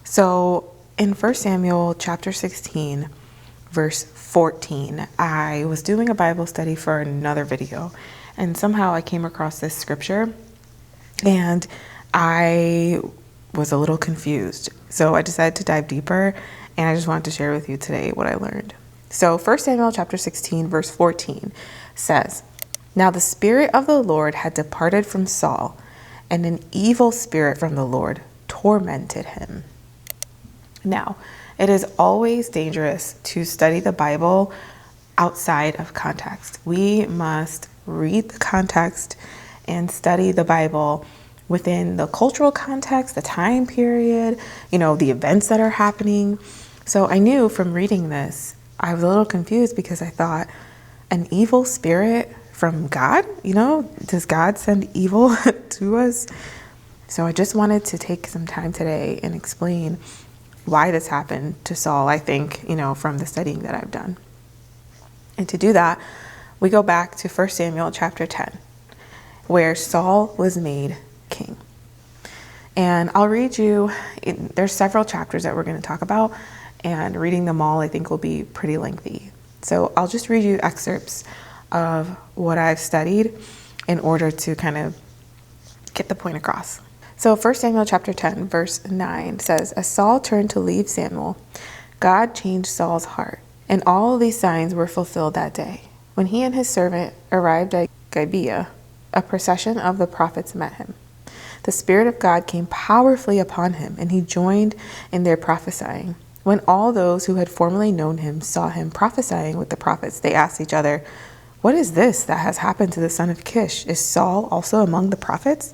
So in 1 Samuel chapter 16, verse 14, I was doing a Bible study for another video, and somehow I came across this scripture, and I was a little confused. So I decided to dive deeper, and I just wanted to share with you today what I learned. So 1 Samuel chapter 16, verse 14 says, "Now the Spirit of the Lord had departed from Saul, and an evil spirit from the Lord tormented him." Now, it is always dangerous to study the Bible outside of context. We must read the context and study the Bible within the cultural context, the time period, the events that are happening. So I knew from reading this, I was a little confused because I thought, an evil spirit from God? Does God send evil to us? So I just wanted to take some time today and explain why this happened to Saul, I think, from the studying that I've done. And to do that, we go back to 1 Samuel chapter 10, where Saul was made king. And I'll read you, there's several chapters that we're going to talk about, and reading them all I think will be pretty lengthy. So I'll just read you excerpts of what I've studied in order to kind of get the point across. So 1 Samuel chapter 10, verse 9 says, "As Saul turned to leave Samuel, God changed Saul's heart, and all these signs were fulfilled that day. When he and his servant arrived at Gibeah, a procession of the prophets met him. The Spirit of God came powerfully upon him, and he joined in their prophesying. When all those who had formerly known him saw him prophesying with the prophets, they asked each other, 'What is this that has happened to the son of Kish? Is Saul also among the prophets?'"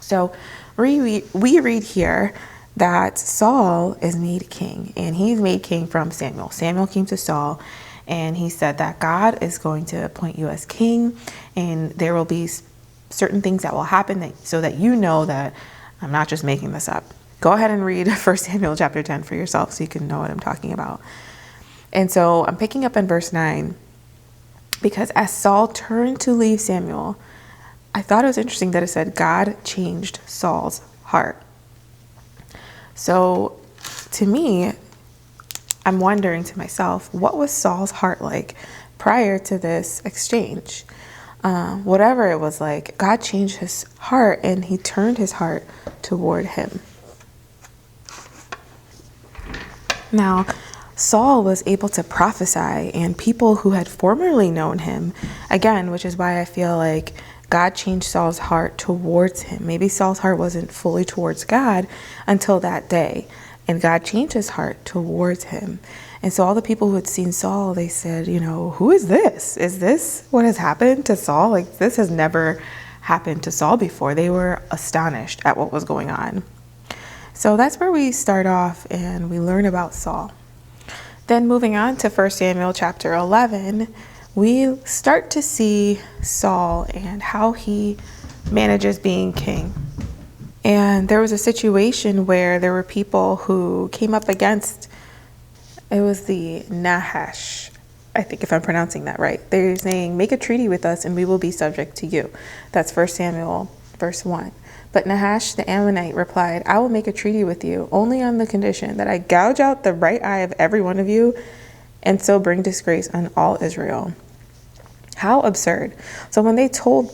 So we read here that Saul is made king, and he's made king from Samuel. Samuel came to Saul, and he said that God is going to appoint you as king, and there will be certain things that will happen so that you know that I'm not just making this up. Go ahead and read 1 Samuel chapter 10 for yourself so you can know what I'm talking about. And so I'm picking up in verse 9, because as Saul turned to leave Samuel, I thought it was interesting that it said God changed Saul's heart. So to me, I'm wondering to myself, what was Saul's heart like prior to this exchange? Whatever it was like, God changed his heart, and he turned his heart toward him. Now, Saul was able to prophesy, and people who had formerly known him, again, which is why I feel like God changed Saul's heart towards him. Maybe Saul's heart wasn't fully towards God until that day, and God changed his heart towards him. And so all the people who had seen Saul, they said, who is this? Is this what has happened to Saul? Like, this has never happened to Saul before. They were astonished at what was going on. So that's where we start off, and we learn about Saul. Then moving on to 1 Samuel chapter 11, we start to see Saul and how he manages being king. And there was a situation where there were people who came up against, it was the Nahash, I think, if I'm pronouncing that right. They're saying, "Make a treaty with us and we will be subject to you." That's 1 Samuel verse 1. But Nahash the Ammonite replied, "I will make a treaty with you only on the condition that I gouge out the right eye of every one of you and so bring disgrace on all Israel." How absurd. So when they told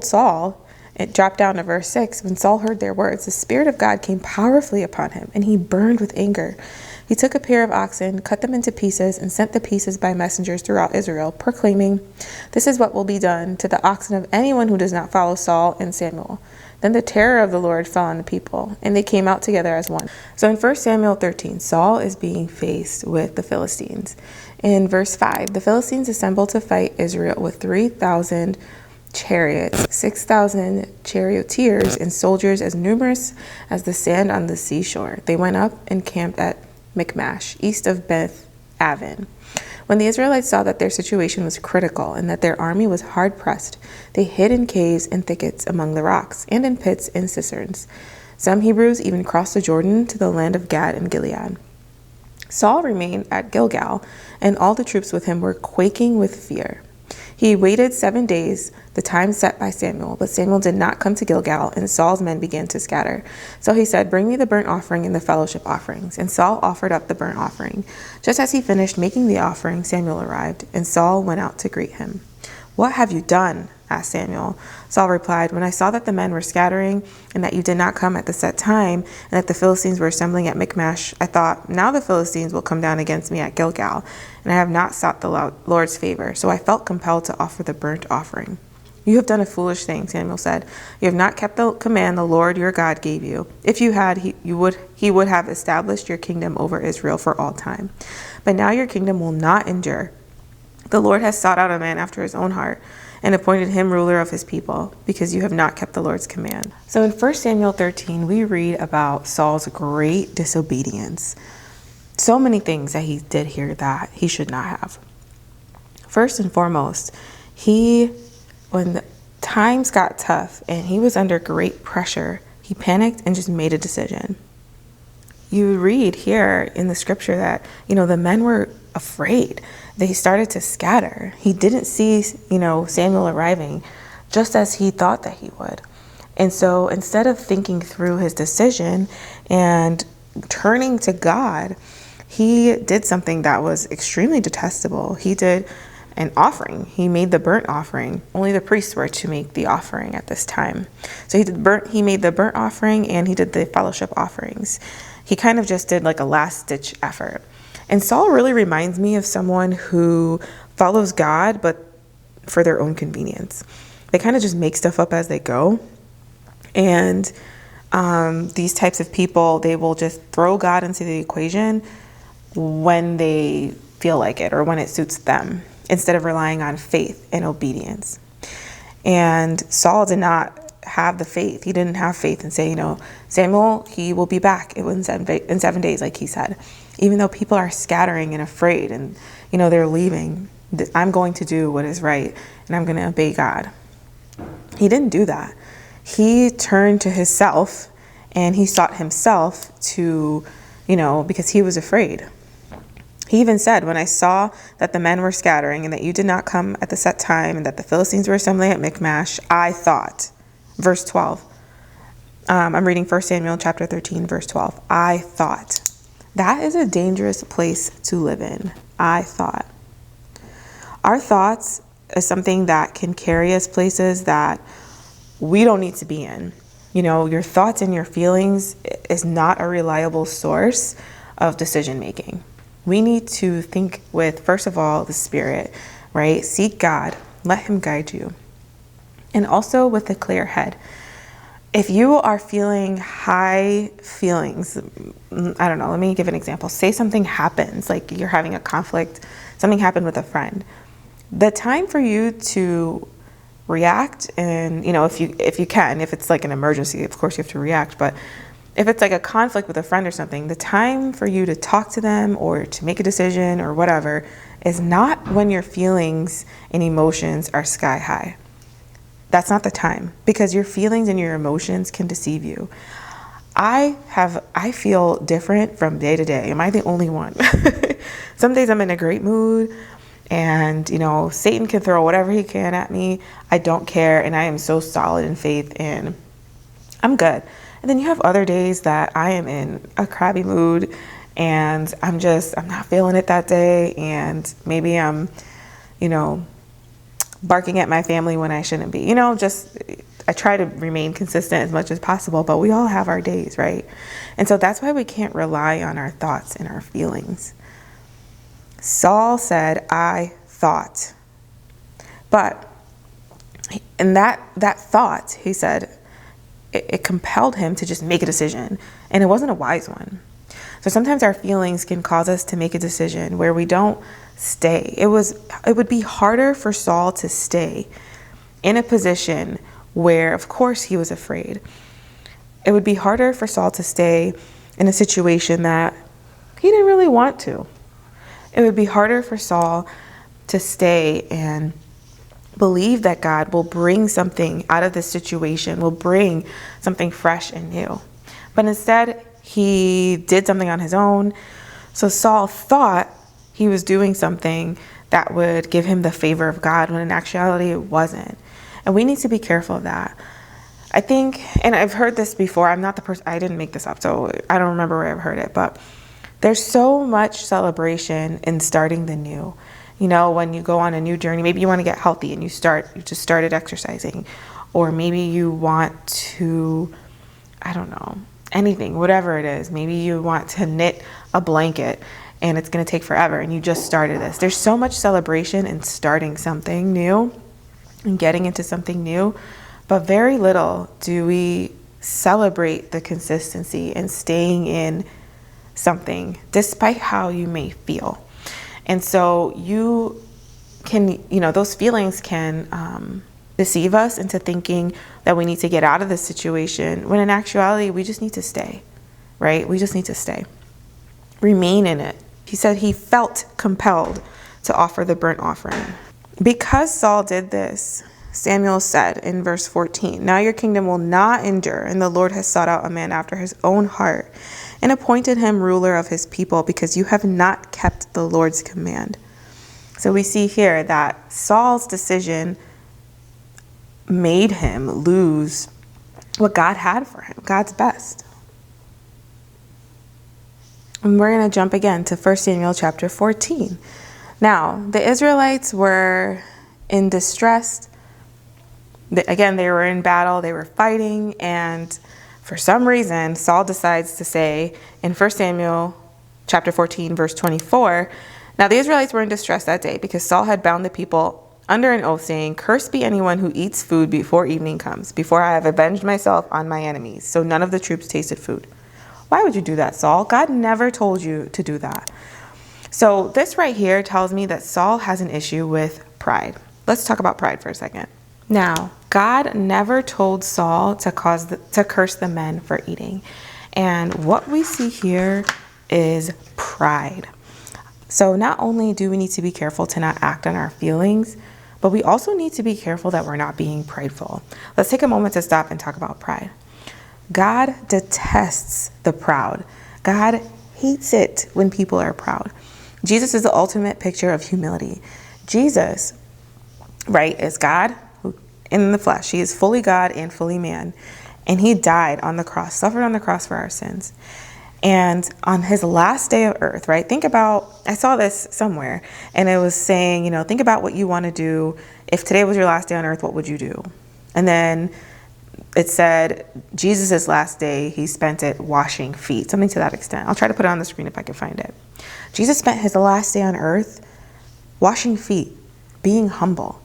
Saul, it dropped down to verse 6, when Saul heard their words, the Spirit of God came powerfully upon him, and he burned with anger. He took a pair of oxen, cut them into pieces, and sent the pieces by messengers throughout Israel, proclaiming, "This is what will be done to the oxen of anyone who does not follow Saul and Samuel." Then the terror of the Lord fell on the people, and they came out together as one. So in 1 Samuel 13, Saul is being faced with the Philistines. In verse 5, the Philistines assembled to fight Israel with 3,000 chariots, 6,000 charioteers, and soldiers as numerous as the sand on the seashore. They went up and camped at Michmash, east of Beth Aven. When the Israelites saw that their situation was critical and that their army was hard-pressed, they hid in caves and thickets among the rocks, and in pits and cisterns. Some Hebrews even crossed the Jordan to the land of Gad and Gilead. Saul remained at Gilgal, and all the troops with him were quaking with fear. He waited 7 days, the time set by Samuel, but Samuel did not come to Gilgal, and Saul's men began to scatter. So he said, "Bring me the burnt offering and the fellowship offerings." And Saul offered up the burnt offering. Just as he finished making the offering, Samuel arrived, and Saul went out to greet him. "What have you done?" asked Samuel. Saul replied, "When I saw that the men were scattering, and that you did not come at the set time, and that the Philistines were assembling at Michmash, I thought, now the Philistines will come down against me at Gilgal, and I have not sought the Lord's favor. So I felt compelled to offer the burnt offering." "You have done a foolish thing," Samuel said. "You have not kept the command the Lord your God gave you. If you had, he would have established your kingdom over Israel for all time. But now your kingdom will not endure. The Lord has sought out a man after his own heart, and appointed him ruler of his people, because you have not kept the Lord's command." So in 1 Samuel 13, we read about Saul's great disobedience. So many things that he did here that he should not have. First and foremost, when the times got tough and he was under great pressure, he panicked and just made a decision. You read here in the scripture that, the men were afraid. They started to scatter. He didn't see, Samuel arriving just as he thought that he would. And so instead of thinking through his decision and turning to God, he did something that was extremely detestable. He did an offering. He made the burnt offering. Only the priests were to make the offering at this time. So he made the burnt offering, and he did the fellowship offerings. He kind of just did like a last-ditch effort. And Saul really reminds me of someone who follows God, but for their own convenience. They kind of just make stuff up as they go. And these types of people, they will just throw God into the equation when they feel like it or when it suits them, instead of relying on faith and obedience. And Saul did not have the faith. He didn't have faith and say, Samuel, he will be back in 7 days, like he said. Even though people are scattering and afraid and, they're leaving, I'm going to do what is right and I'm going to obey God. He didn't do that. He turned to himself and he sought himself to, because he was afraid. He even said, "When I saw that the men were scattering and that you did not come at the set time and that the Philistines were assembling at Michmash, I thought." Verse 12. I'm reading 1 Samuel chapter 13, verse 12. I thought. That is a dangerous place to live in. I thought. Our thoughts is something that can carry us places that we don't need to be in. Your thoughts and your feelings is not a reliable source of decision making. We need to think with, first of all, the Spirit, right? Seek God. Let him guide you. And also with a clear head. If you are feeling high feelings, I don't know, let me give an example. Say something happens, like you're having a conflict, something happened with a friend. The time for you to react, and if you can, if it's like an emergency, of course you have to react, but if it's like a conflict with a friend or something, the time for you to talk to them or to make a decision or whatever is not when your feelings and emotions are sky high. That's not the time, because your feelings and your emotions can deceive you. I feel different from day to day. Am I the only one? Some days I'm in a great mood and, Satan can throw whatever he can at me. I don't care. And I am so solid in faith and I'm good. And then you have other days that I am in a crabby mood and I'm not feeling it that day. And maybe I'm, barking at my family when I shouldn't be. I try to remain consistent as much as possible, but we all have our days, right? And so that's why we can't rely on our thoughts and our feelings. Saul said, I thought. But in that thought, he said, it compelled him to just make a decision. And it wasn't a wise one. So sometimes our feelings can cause us to make a decision where we don't stay. It would be harder for Saul to stay in a position where, of course, he was afraid. It would be harder for Saul to stay in a situation that he didn't really want to. It would be harder for Saul to stay and believe that God will bring something out of this situation, will bring something fresh and new. But instead, he did something on his own. So Saul thought he was doing something that would give him the favor of God, when in actuality it wasn't. And we need to be careful of that. I think, and I've heard this before, I'm not the person, I didn't make this up, so I don't remember where I've heard it, but there's so much celebration in starting the new. You know, when you go on a new journey, maybe you want to get healthy and you just started exercising, or maybe you want to, I don't know, anything, whatever it is. Maybe you want to knit a blanket and it's going to take forever and you just started this. There's so much celebration in starting something new and getting into something new, but very little do we celebrate the consistency and staying in something despite how you may feel. And so you can, those feelings can deceive us into thinking that we need to get out of this situation, when in actuality, we just need to stay, right? We just need to stay. Remain in it. He said he felt compelled to offer the burnt offering. Because Saul did this, Samuel said in verse 14, "Now your kingdom will not endure, and the Lord has sought out a man after his own heart and appointed him ruler of his people, because you have not kept the Lord's command." So we see here that Saul's decision made him lose what God had for him, God's best. And we're going to jump again to 1 Samuel chapter 14. Now, the Israelites were in distress. Again, they were in battle, they were fighting, and for some reason, Saul decides to say in 1 Samuel chapter 14, verse 24, "Now the Israelites were in distress that day, because Saul had bound the people under an oath, saying, 'Cursed be anyone who eats food before evening comes, before I have avenged myself on my enemies.' So none of the troops tasted food." Why would you do that, Saul? God never told you to do that. So this right here tells me that Saul has an issue with pride. Let's talk about pride for a second. Now, God never told Saul to curse the men for eating. And what we see here is pride. So not only do we need to be careful to not act on our feelings, but we also need to be careful that we're not being prideful. Let's take a moment to stop and talk about pride. God detests the proud. God hates it when people are proud. Jesus is the ultimate picture of humility. Jesus, right, is God in the flesh. He is fully God and fully man. And he died on the cross, suffered on the cross for our sins. And on his last day of earth, right, think about, I saw this somewhere, and it was saying, think about what you want to do. If today was your last day on earth, what would you do? And then it said Jesus' last day, he spent it washing feet, something to that extent. I'll try to put it on the screen if I can find it. Jesus spent his last day on earth washing feet, being humble.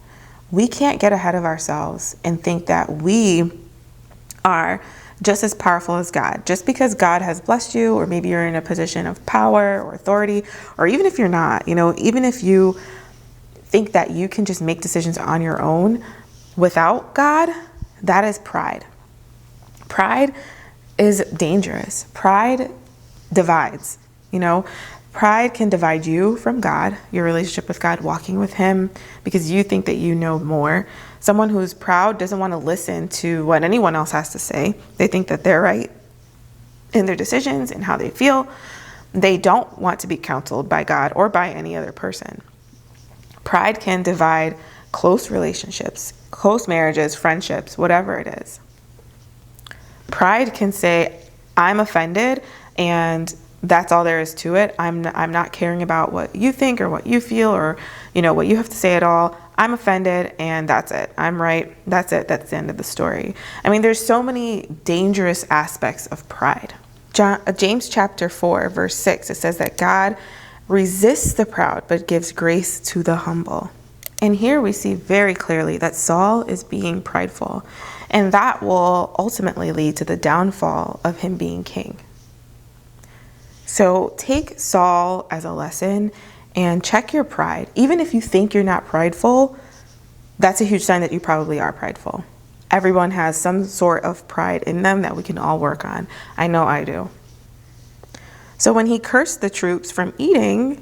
We can't get ahead of ourselves and think that we are just as powerful as God. Just because God has blessed you, or maybe you're in a position of power or authority, or even if you're not, even if you think that you can just make decisions on your own without God, that is pride. Pride is dangerous. Pride divides, Pride can divide you from God, your relationship with God, walking with him, because you think that you know more. Someone who's proud doesn't want to listen to what anyone else has to say. They think that they're right in their decisions and how they feel. They don't want to be counseled by God or by any other person. Pride can divide close relationships, close marriages, friendships, whatever it is. Pride can say, "I'm offended," and that's all there is to it. I'm not caring about what you think or what you feel or, what you have to say at all. I'm offended and that's it. I'm right. That's it. That's the end of the story. I mean, there's so many dangerous aspects of pride. James chapter 4, verse 6, it says that God resists the proud, but gives grace to the humble. And here we see very clearly that Saul is being prideful, and that will ultimately lead to the downfall of him being king. So take Saul as a lesson and check your pride. Even if you think you're not prideful, that's a huge sign that you probably are prideful. Everyone has some sort of pride in them that we can all work on. I know I do. So when he cursed the troops from eating,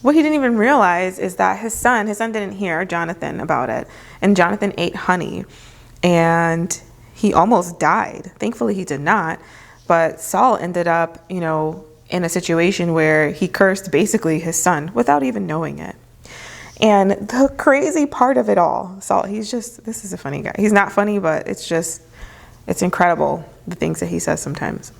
what he didn't even realize is that his son didn't hear Jonathan about it. And Jonathan ate honey and he almost died. Thankfully he did not. But Saul ended up, in a situation where he cursed basically his son without even knowing it. And the crazy part of it all, Saul, this is a funny guy. He's not funny, but it's incredible the things that he says sometimes.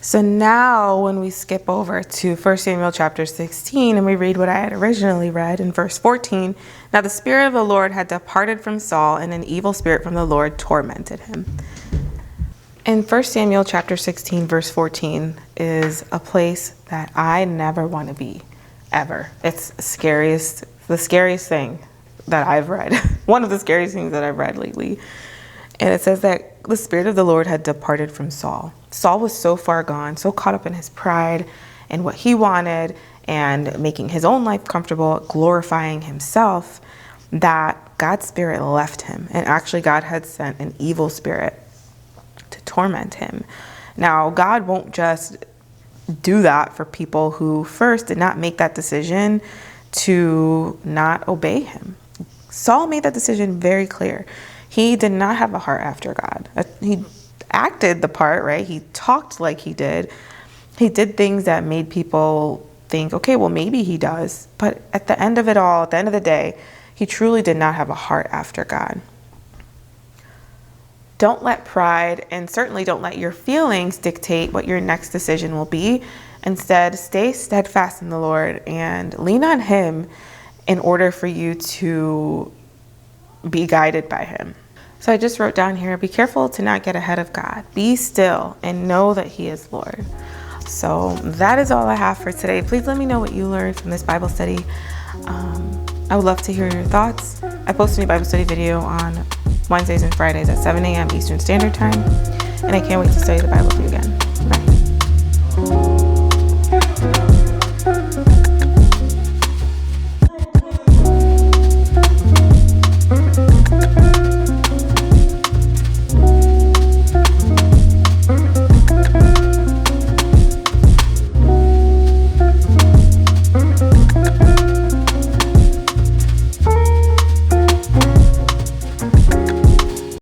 So now when we skip over to 1 Samuel chapter 16 and we read what I had originally read in verse 14, now the Spirit of the Lord had departed from Saul, and an evil spirit from the Lord tormented him. In 1 Samuel chapter 16 verse 14 is a place that I never want to be, ever. It's the scariest thing that I've read. One of the scariest things that I've read lately. And it says that the Spirit of the Lord had departed from Saul. Saul was so far gone, so caught up in his pride and what he wanted and making his own life comfortable, glorifying himself, that God's Spirit left him. And actually God had sent an evil spirit to torment him. Now, God won't just do that for people who first did not make that decision to not obey him. Saul made that decision very clear. He did not have a heart after God. He acted the part, right? He talked like he did. He did things that made people think, okay, well, maybe he does. But at the end of it all, at the end of the day, he truly did not have a heart after God. Don't let pride, and certainly don't let your feelings dictate what your next decision will be. Instead, stay steadfast in the Lord and lean on him in order for you to be guided by him. So I just wrote down here, be careful to not get ahead of God. Be still and know that he is Lord. So that is all I have for today. Please let me know what you learned from this Bible study. I would love to hear your thoughts. I post a new Bible study video on Wednesdays and Fridays at 7 a.m. Eastern Standard Time. And I can't wait to study the Bible with you again.